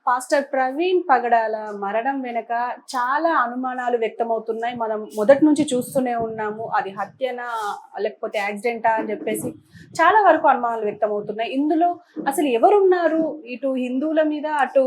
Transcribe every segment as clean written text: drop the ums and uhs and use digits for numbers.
Pastor Praveen పగడాల మరణం వెనక చాలా అనుమానాలు వ్యక్తమవుతున్నాయి. మనం మొదటి నుంచి చూస్తూనే ఉన్నాము. అది హత్యనా లేకపోతే యాక్సిడెంటా అని చెప్పేసి చాలా వరకు అనుమానాలు వ్యక్తమవుతున్నాయి. ఇందులో అసలు ఎవరున్నారు? ఇటు హిందువుల మీద, అటు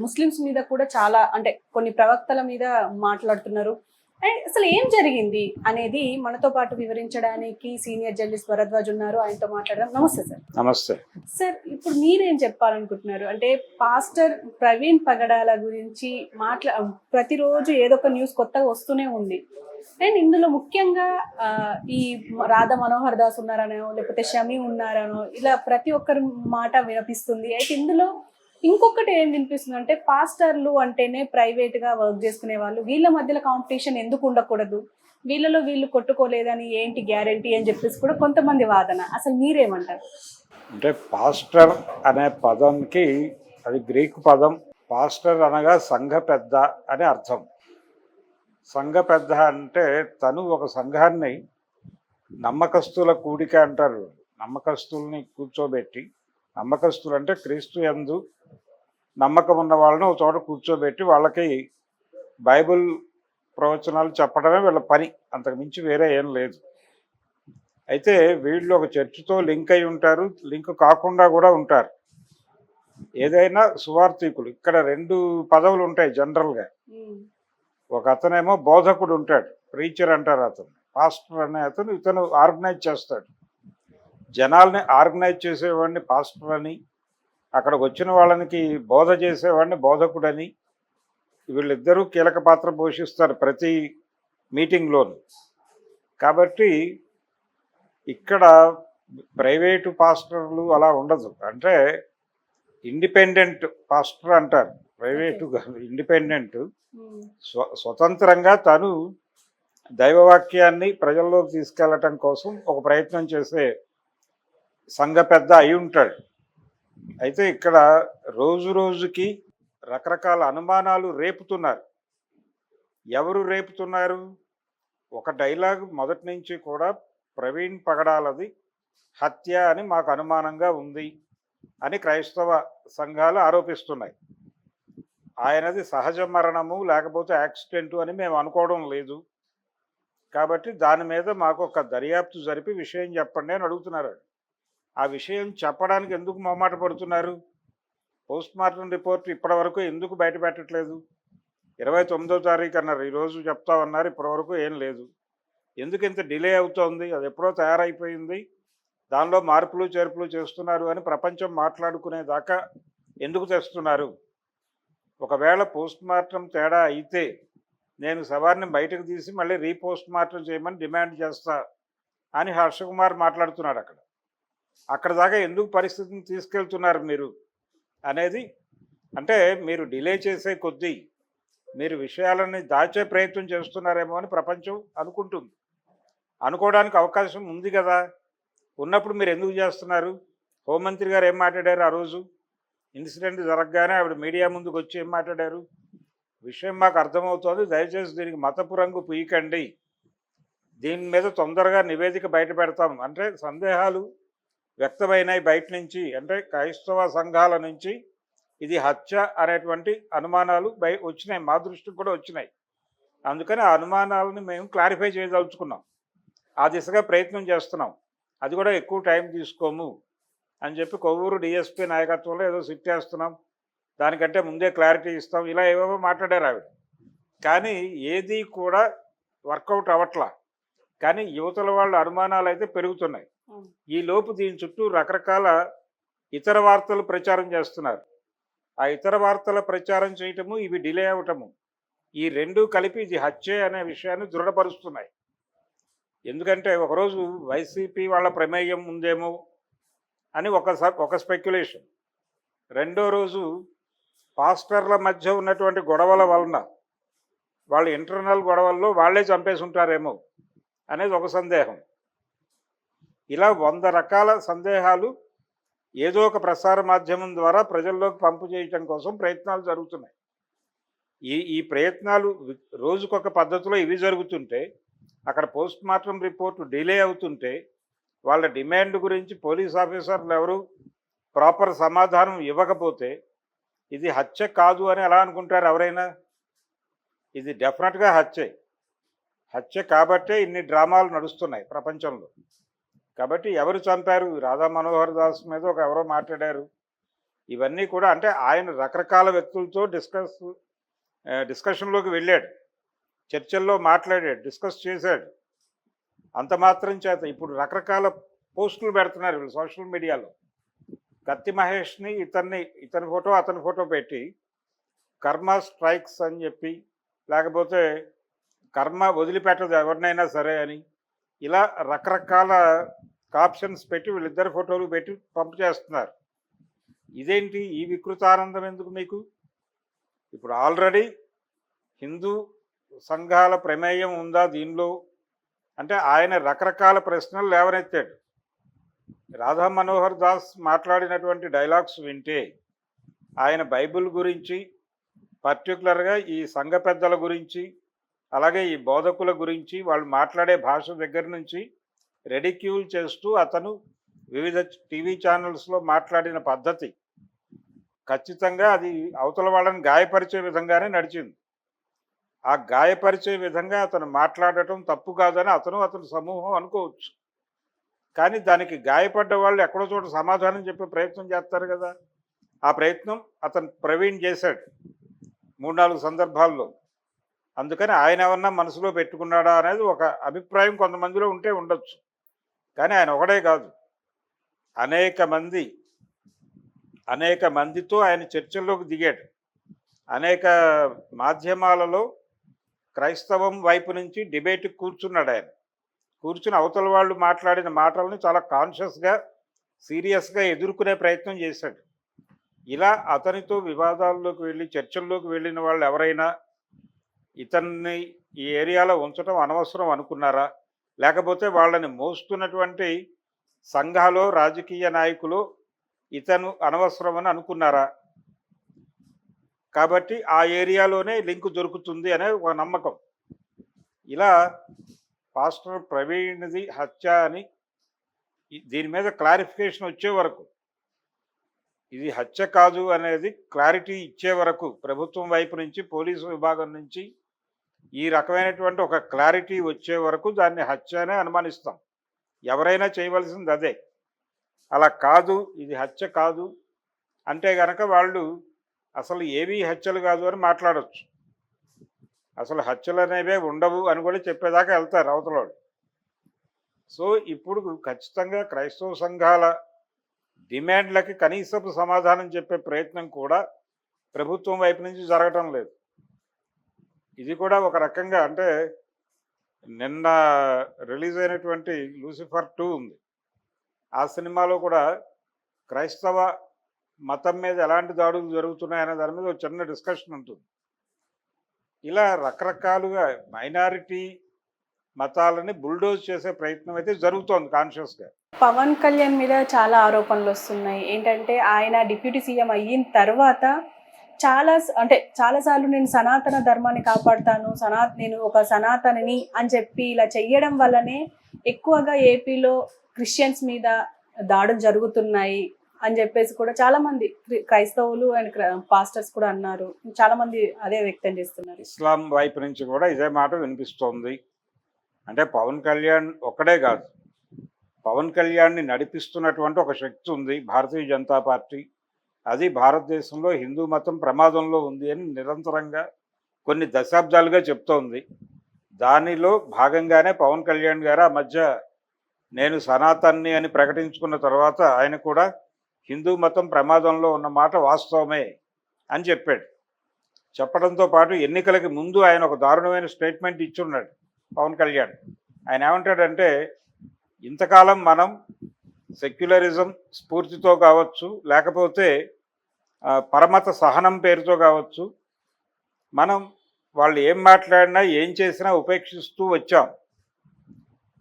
ముస్లిమ్స్ మీద కూడా చాలా అంటే కొన్ని ప్రవక్తల మీద మాట్లాడుతున్నారు. అండ్ అసలు ఏం జరిగింది అనేది మనతో పాటు వివరించడానికి సీనియర్ జర్నలిస్ట్ భరద్వాజ్ ఉన్నారు. ఆయనతో మాట్లాడదాం. నమస్తే సార్. నమస్తే సార్, ఇప్పుడు మీరేం చెప్పాలనుకుంటున్నారు? అంటే పాస్టర్ ప్రవీణ్ పగడాల గురించి ప్రతిరోజు ఏదో ఒక న్యూస్ కొత్తగా వస్తూనే ఉంది. అండ్ ఇందులో ముఖ్యంగా ఈ రాధా మనోహర్ దాస్ ఉన్నారనో లేకపోతే షమీ ఉన్నారనో ఇలా ప్రతి ఒక్కరి మాట వినిపిస్తుంది. అయితే ఇందులో ఇంకొకటి ఏం వినిపిస్తుంది అంటే పాస్టర్లు అంటేనే ప్రైవేట్ గా వర్క్ చేసుకునే వాళ్ళు, వీళ్ళ మధ్యలో కాంపిటీషన్ ఎందుకు ఉండకూడదు, వీళ్ళలో వీళ్ళు కొట్టుకోలేదని ఏంటి గ్యారంటీ అని చెప్పేసి కూడా కొంతమంది వాదన. అసలు మీరేమంటారు? అంటే పాస్టర్ అనే పదంకి అది గ్రీకు పదం. పాస్టర్ అనగా సంఘ పెద్ద అని అర్థం. సంఘ పెద్ద అంటే తను ఒక సంఘాన్ని నమ్మకస్తుల కూడిక అంటారు. నమ్మకస్తుల్ని కూర్చోబెట్టి, నమ్మకస్తులు అంటే క్రీస్తు యందు నమ్మకం ఉన్న వాళ్ళని ఒక చోట కూర్చోబెట్టి వాళ్ళకి బైబిల్ ప్రవచనాలు చెప్పడమే వీళ్ళ పని, అంతకు మించి వేరే ఏం లేదు. అయితే వీళ్ళు ఒక చర్చితో లింక్ అయి ఉంటారు, లింక్ కాకుండా కూడా ఉంటారు. ఏదైనా సువార్థికులు. ఇక్కడ రెండు పదవులు ఉంటాయి జనరల్గా. ఒక అతనేమో బోధకుడు ఉంటాడు, ప్రీచర్ అంటారు అతను. పాస్టర్ అనే అతను ఇతను ఆర్గనైజ్ చేస్తాడు, జనాల్ని ఆర్గనైజ్ చేసేవాడిని పాస్టర్ అని, అక్కడికి వచ్చిన వాళ్ళకి బోధ చేసేవాడిని బోధకుడని. వీళ్ళిద్దరూ కీలక పాత్ర పోషిస్తారు ప్రతి మీటింగ్లోనూ. కాబట్టి ఇక్కడ ప్రైవేటు పాస్టర్లు అలా ఉండదు. అంటే ఇండిపెండెంట్ పాస్టర్ అంటారు, ప్రైవేటు ఇండిపెండెంట్. స్వతంత్రంగా తను దైవవాక్యాన్ని ప్రజల్లోకి తీసుకెళ్ళటం కోసం ఒక ప్రయత్నం చేసే సంఘ పెద్ద అయి ఉంటాడు. అయితే ఇక్కడ రోజు రోజుకి రకరకాల అనుమానాలు రేపుతున్నారు. ఎవరు రేపుతున్నారు? ఒక డైలాగ్ మొదటి నుంచి కూడా ప్రవీణ్ పగడాలది హత్య అని మాకు అనుమానంగా ఉంది అని క్రైస్తవ సంఘాలు ఆరోపిస్తున్నాయి. ఆయనది సహజ మరణము లేకపోతే యాక్సిడెంటు అని మేము అనుకోవడం లేదు, కాబట్టి దాని మీద మాకు ఒక దర్యాప్తు జరిపి విషయం చెప్పండి అని అడుగుతున్నారు. ఆ విషయం చెప్పడానికి ఎందుకు మొహమాట పడుతున్నారు? పోస్ట్ మార్టం రిపోర్ట్ ఇప్పటి వరకు ఎందుకు బయట పెట్టట్లేదు? 29వ తారీఖు అన్నారు, ఈరోజు చెప్తామన్నారు, ఇప్పటివరకు ఏం లేదు. ఎందుకు ఇంత డిలే అవుతోంది? అది ఎప్పుడో తయారైపోయింది, దానిలో మార్పులు చేర్పులు చేస్తున్నారు అని ప్రపంచం మాట్లాడుకునేదాకా ఎందుకు తెస్తున్నారు? ఒకవేళ పోస్ట్ మార్టం తేడా అయితే నేను శవాన్ని బయటకు తీసి మళ్ళీ రీపోస్ట్ మార్టం చేయమని డిమాండ్ చేస్తా అని హర్షకుమార్ మాట్లాడుతున్నాడు. అక్కడ దాకా ఎందుకు పరిస్థితిని తీసుకెళ్తున్నారు మీరు అనేది. అంటే మీరు డిలే చేసే కొద్దీ మీరు విషయాలని దాచే ప్రయత్నం చేస్తున్నారేమో అని ప్రపంచం అనుకుంటుంది. అనుకోవడానికి అవకాశం ఉంది కదా. ఉన్నప్పుడు మీరు ఎందుకు చేస్తున్నారు? హోంమంత్రి గారు ఏం మాట్లాడారు ఆ రోజు? ఇన్సిడెంట్ జరగగానే ఆవిడ మీడియా ముందుకు వచ్చి ఏం మాట్లాడారు? విషయం మాకు అర్థమవుతోంది, దయచేసి దీనికి మతపు రంగు పూయకండి, దీని మీద తొందరగా నివేదిక బయట పెడతాం. అంటే సందేహాలు వ్యక్తమైనాయి బయట నుంచి, అంటే క్రైస్తవ సంఘాల నుంచి ఇది హత్య అనేటువంటి అనుమానాలు వచ్చినాయి, మా దృష్టికి కూడా వచ్చినాయి. అందుకని ఆ అనుమానాలను మేము క్లారిఫై చేయదలుచుకున్నాం, ఆ దిశగా ప్రయత్నం చేస్తున్నాం. అది కూడా ఎక్కువ టైం తీసుకోము అని చెప్పి కొవ్వూరు డిఎస్పీ నాయకత్వంలో ఏదో సిట్ చేస్తున్నాం, దానికంటే ముందే క్లారిటీ ఇస్తాం, ఇలా ఏవేవో మాట్లాడారు ఆవిడ. కానీ ఏది కూడా వర్కౌట్ అవ్వట్లా. కానీ యువతల వాళ్ళ అనుమానాలు అయితే పెరుగుతున్నాయి. ఈ లోపు దీని చుట్టూ రకరకాల ఇతర వార్తలు ప్రచారం చేస్తున్నారు. ఆ ఇతర వార్తల ప్రచారం చేయటము, ఇవి డిలే అవ్వటము, ఈ రెండూ కలిపి ఇది హత్యే అనే విషయాన్ని దృఢపరుస్తున్నాయి. ఎందుకంటే ఒకరోజు వైసీపీ వాళ్ళ ప్రమేయం ఉందేమో అని ఒక స్పెక్యులేషన్. రెండో రోజు పాస్టర్ల మధ్య ఉన్నటువంటి గొడవల వలన, వాళ్ళ ఇంటర్నల్ గొడవల్లో వాళ్ళే చంపేసి ఉంటారేమో అనేది ఒక సందేహం. ఇలా 100 రకాల సందేహాలు ఏదో ఒక ప్రసార మాధ్యమం ద్వారా ప్రజల్లోకి పంపు చేయటం కోసం ప్రయత్నాలు జరుగుతున్నాయి. ఈ ప్రయత్నాలు రోజుకొక పద్ధతిలో ఇవి జరుగుతుంటే, అక్కడ పోస్ట్ మార్టం రిపోర్టు డిలే అవుతుంటే, వాళ్ళ డిమాండ్ గురించి పోలీస్ ఆఫీసర్లు ఎవరు ప్రాపర్ సమాధానం ఇవ్వకపోతే ఇది హత్య కాదు అని ఎలా అనుకుంటారు ఎవరైనా? ఇది డెఫినెట్గా హత్యే. హత్య కాబట్టే ఇన్ని డ్రామాలు నడుస్తున్నాయి ప్రపంచంలో. కాబట్టి ఎవరు చంపారు? రాధా మనోహర్ దాస్ మీద ఎవరో మాట్లాడారు. ఇవన్నీ కూడా అంటే ఆయన రకరకాల వ్యక్తులతో డిస్కషన్లోకి వెళ్ళాడు, చర్చల్లో మాట్లాడాడు, డిస్కస్ చేశాడు. అంత మాత్రం చేత ఇప్పుడు రకరకాల పోస్టులు పెడుతున్నారు వీళ్ళు సోషల్ మీడియాలో. కత్తి మహేష్ని ఇతని ఫోటో అతని ఫోటో పెట్టి కర్మ స్ట్రైక్స్ అని చెప్పి, లేకపోతే కర్మ వదిలిపెట్టదు ఎవరినైనా సరే అని, ఇలా రకరకాల కాప్షన్స్ పెట్టి వీళ్ళిద్దరి ఫోటోలు పెట్టి పంపు చేస్తున్నారు. ఇదేంటి ఈ వికృతానందం ఎందుకు మీకు? ఇప్పుడు ఆల్రెడీ హిందూ సంఘాల ప్రమేయం ఉందా దీనిలో అంటే ఆయన రకరకాల ప్రశ్నలు లేవనెత్తాడు. రాధా మనోహర్ దాస్ మాట్లాడినటువంటి డైలాగ్స్ వింటే ఆయన బైబిల్ గురించి, పర్టికులర్గా ఈ సంఘ పెద్దల గురించి, అలాగే ఈ బోధకుల గురించి వాళ్ళు మాట్లాడే భాష దగ్గర నుంచి రెడిక్యూల్ చేస్తూ అతను వివిధ టీవీ ఛానల్స్లో మాట్లాడిన పద్ధతి ఖచ్చితంగా అది అవతల వాళ్ళని గాయపరిచే విధంగానే నడిచింది. ఆ గాయపరిచే విధంగా అతను మాట్లాడటం తప్పు కాదని అతని సమూహం అనుకోవచ్చు. కానీ దానికి గాయపడ్డ వాళ్ళు ఎక్కడో చోట సమాధానం చెప్పే ప్రయత్నం చేస్తారు కదా. ఆ ప్రయత్నం అతను ప్రవీణ్ చేశాడు 3-4 సందర్భాల్లో. అందుకని ఆయన ఏమన్నా మనసులో పెట్టుకున్నాడా అనేది ఒక అభిప్రాయం కొంతమందిలో ఉంటే ఉండొచ్చు. కానీ ఆయన ఒకడే కాదు, అనేక మందితో ఆయన చర్చల్లోకి దిగాడు. అనేక మాధ్యమాలలో క్రైస్తవం వైపు నుంచి డిబేట్కి కూర్చున్నాడు. ఆయన కూర్చుని అవతల వాళ్ళు మాట్లాడిన మాటలను చాలా కాన్షియస్గా, సీరియస్గా ఎదుర్కొనే ప్రయత్నం చేశాడు. ఇలా అతనితో వివాదాల్లోకి వెళ్ళి చర్చల్లోకి వెళ్ళిన వాళ్ళు ఎవరైనా ఇతన్ని ఈ ఏరియాలో ఉంచడం అనవసరం అనుకున్నారా, లేకపోతే వాళ్ళని మోస్తున్నటువంటి సంఘాలు, రాజకీయ నాయకులు ఇతను అనవసరమని అనుకున్నారా? కాబట్టి ఆ ఏరియాలోనే లింక్ దొరుకుతుంది అనే ఒక నమ్మకం. ఇలా పాస్టర్ ప్రవీణ్ది హత్య అని దీని మీద క్లారిఫికేషన్ వచ్చే వరకు, ఇది హత్య కాదు అనేది క్లారిటీ ఇచ్చే వరకు, ప్రభుత్వం వైపు నుంచి, పోలీసు విభాగం నుంచి ఈ రకమైనటువంటి ఒక క్లారిటీ వచ్చే వరకు దాన్ని హత్య అనే అనుమానిస్తాం. ఎవరైనా చేయవలసింది అదే. అలా కాదు, ఇది హత్య కాదు అంటే గనక వాళ్ళు అసలు ఏవీ హత్యలు కాదు అని మాట్లాడవచ్చు. అసలు హత్యలు అనేవే ఉండవు అని కూడా చెప్పేదాకా వెళ్తారు అవతలవాడు. సో ఇప్పుడు ఖచ్చితంగా క్రైస్తవ సంఘాల డిమాండ్లకి కనీసపు సమాధానం చెప్పే ప్రయత్నం కూడా ప్రభుత్వం వైపు నుంచి జరగటం లేదు. ఇది కూడా ఒక రకంగా అంటే నిన్న రిలీజ్ అయినటువంటి లూసిఫర్ 2 ఉంది. ఆ సినిమాలో కూడా క్రైస్తవ మతం మీద ఎలాంటి దాడులు జరుగుతున్నాయనే దాని మీద ఒక చిన్న డిస్కషన్ ఉంటుంది. ఇలా రకరకాలుగా మైనారిటీ మతాలని బుల్డోజ్ చేసే ప్రయత్నం అయితే జరుగుతోంది కాన్షియస్గా. పవన్ కళ్యాణ్ మీద చాలా ఆరోపణలు వస్తున్నాయి. ఏంటంటే ఆయన డిప్యూటీ సీఎం అయిన తర్వాత చాలాసార్లు నేను సనాతన ధర్మాన్ని కాపాడుతాను, నేను ఒక సనాతనిని అని చెప్పి ఇలా చెయ్యడం వల్లనే ఎక్కువగా ఏపీలో క్రిస్టియన్స్ మీద దాడులు జరుగుతున్నాయి అని చెప్పేసి కూడా చాలా మంది క్రైస్తవులు అండ్ పాస్టర్స్ కూడా అన్నారు. చాలా మంది అదే వ్యక్తం చేస్తున్నారు. ఇస్లాం వైపు నుంచి కూడా ఇదే మాట వినిపిస్తోంది. అంటే పవన్ కళ్యాణ్ ఒక్కడే కాదు, పవన్ కళ్యాణ్ని నడిపిస్తున్నటువంటి ఒక శక్తి ఉంది, భారతీయ జనతా పార్టీ. అది భారతదేశంలో హిందూ మతం ప్రమాదంలో ఉంది అని నిరంతరంగా కొన్ని దశాబ్దాలుగా చెప్తోంది. దానిలో భాగంగానే పవన్ కళ్యాణ్ గారు ఆ మధ్య నేను సనాతన్ని అని ప్రకటించుకున్న తర్వాత ఆయన కూడా హిందూ మతం ప్రమాదంలో ఉన్న మాట వాస్తవమే అని చెప్పాడు. చెప్పడంతో పాటు ఎన్నికలకి ముందు ఆయన ఒక దారుణమైన స్టేట్మెంట్ ఇచ్చున్నాడు పవన్ కళ్యాణ్. ఆయన ఏమంటాడంటే, ఇంతకాలం మనం సెక్యులరిజం స్ఫూర్తితో కావచ్చు, లేకపోతే పరమత సహనం పేరుతో కావచ్చు, మనం వాళ్ళు ఏం మాట్లాడినా ఏం చేసినా ఉపేక్షిస్తూ వచ్చాం.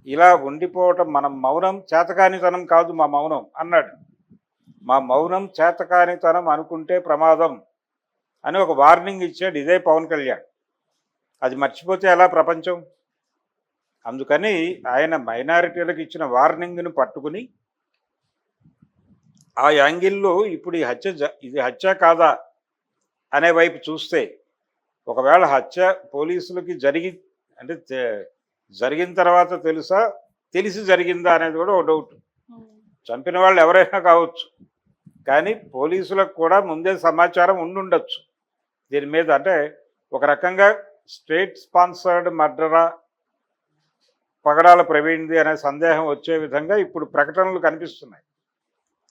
ఇలా ఉండిపోవటం మన మౌనం చేతకానితనం కాదు, మా మౌనం అన్నాడు. మా మౌనం చేతకానితనం అనుకుంటే ప్రమాదం అని ఒక వార్నింగ్ ఇచ్చాడు. ఇదే పవన్ కళ్యాణ్. అది మర్చిపోతే ఎలా ప్రపంచం? అందుకని ఆయన మైనారిటీలకు ఇచ్చిన వార్నింగ్ను పట్టుకుని ఆ యాంగిల్లో ఇప్పుడు ఇది హత్య కాదా అనే వైపు చూస్తే ఒకవేళ హత్య పోలీసులకి జరిగిన తర్వాత తెలిసి జరిగిందా అనేది కూడా ఒక డౌట్. చంపిన వాళ్ళు ఎవరైనా కావచ్చు, కానీ పోలీసులకు కూడా ముందే సమాచారం ఉండుండొచ్చు దీని మీద. అంటే ఒక రకంగా స్టేట్ స్పాన్సర్డ్ మర్డరా పగడాల ప్రవీణ్ది అనే సందేహం వచ్చే విధంగా ఇప్పుడు ప్రకటనలు కనిపిస్తున్నాయి.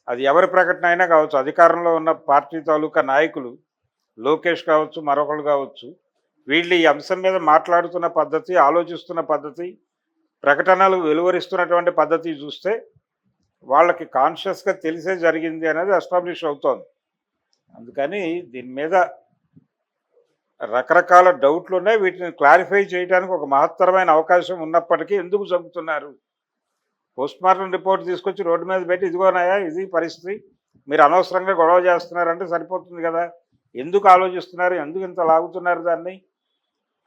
అది ఎవరి ప్రకటన అయినా కావచ్చు, అధికారంలో ఉన్న పార్టీ తాలూకా నాయకులు లోకేష్ కావచ్చు, మరొకరు కావచ్చు, వీళ్ళు ఈ అంశం మీద మాట్లాడుతున్న పద్ధతి, ఆలోచిస్తున్న పద్ధతి, ప్రకటనలు వెలువరిస్తున్నటువంటి పద్ధతి చూస్తే వాళ్ళకి కాన్షియస్గా తెలిసే జరిగింది అనేది ఎస్టాబ్లిష్ అవుతోంది. అందుకని దీని మీద రకరకాల డౌట్లు ఉన్నాయి. వీటిని క్లారిఫై చేయడానికి ఒక మహత్తరమైన అవకాశం ఉన్నప్పటికీ ఎందుకు చంపుతున్నారు? పోస్ట్మార్టం రిపోర్ట్ తీసుకొచ్చి రోడ్డు మీద పెట్టి ఇదిగోనాయా ఇది పరిస్థితి, మీరు అనవసరంగా గొడవ చేస్తున్నారంటే సరిపోతుంది కదా. ఎందుకు ఆలోచిస్తున్నారు, ఎందుకు ఇంత లాగుతున్నారు దాన్ని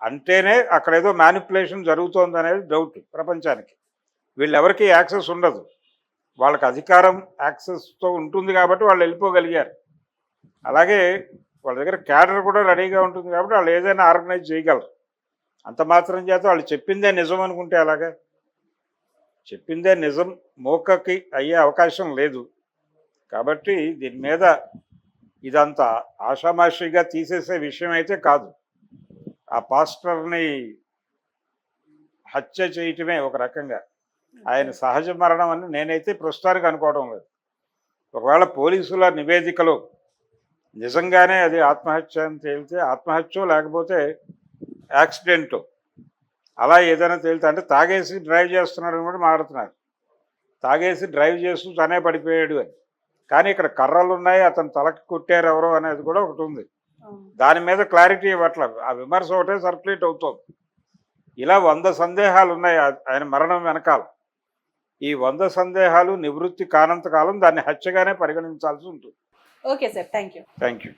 అంటేనే అక్కడ ఏదో మ్యానిపులేషన్ జరుగుతోంది అనేది డౌట్ ప్రపంచానికి. వీళ్ళెవరికి యాక్సెస్ ఉండదు, వాళ్ళకి అధికారం యాక్సెస్తో ఉంటుంది కాబట్టి వాళ్ళు వెళ్ళిపోగలిగారు. అలాగే వాళ్ళ దగ్గర క్యాడర్ కూడా రెడీగా ఉంటుంది కాబట్టి వాళ్ళు ఏదైనా ఆర్గనైజ్ చేయగలరు. అంత మాత్రం చేత వాళ్ళు చెప్పిందే నిజం అనుకుంటే అలాగా, చెప్పిందే నిజం మోకకి అయ్యే అవకాశం లేదు. కాబట్టి దీని మీద ఇదంతా ఆషామాషిగా తీసేసే విషయం అయితే కాదు. ఆ పాస్టర్ని హత్య చేయటమే ఒక రకంగా ఆయన సహజ మరణం అని నేనైతే ప్రస్తుతానికి అనుకోవడం లేదు. ఒకవేళ పోలీసుల నివేదికలో నిజంగానే అది ఆత్మహత్య అని తేలితే, ఆత్మహత్యో లేకపోతే యాక్సిడెంటో అలా ఏదైనా తేలితే, అంటే తాగేసి డ్రైవ్ చేస్తున్నాడని కూడా మాట్లాడుతున్నారు. తాగేసి డ్రైవ్ చేస్తూ తనే పడిపోయాడు అని. కానీ ఇక్కడ కర్రలు ఉన్నాయి, అతను తలకి కొట్టారు ఎవరో అనేది కూడా ఒకటి ఉంది. దాని మీద క్లారిటీ ఇవ్వట్ల, ఆ విమర్శ ఒకటే సర్క్యులేట్ అవుతుంది. ఇలా 100 సందేహాలు ఉన్నాయి ఆయన మరణం వెనకాల. ఈ 100 సందేహాలు నివృత్తి కానంత కాలం దాన్ని హత్యగానే పరిగణించాల్సి ఉంటుంది. Okay sir, thank you. Thank you.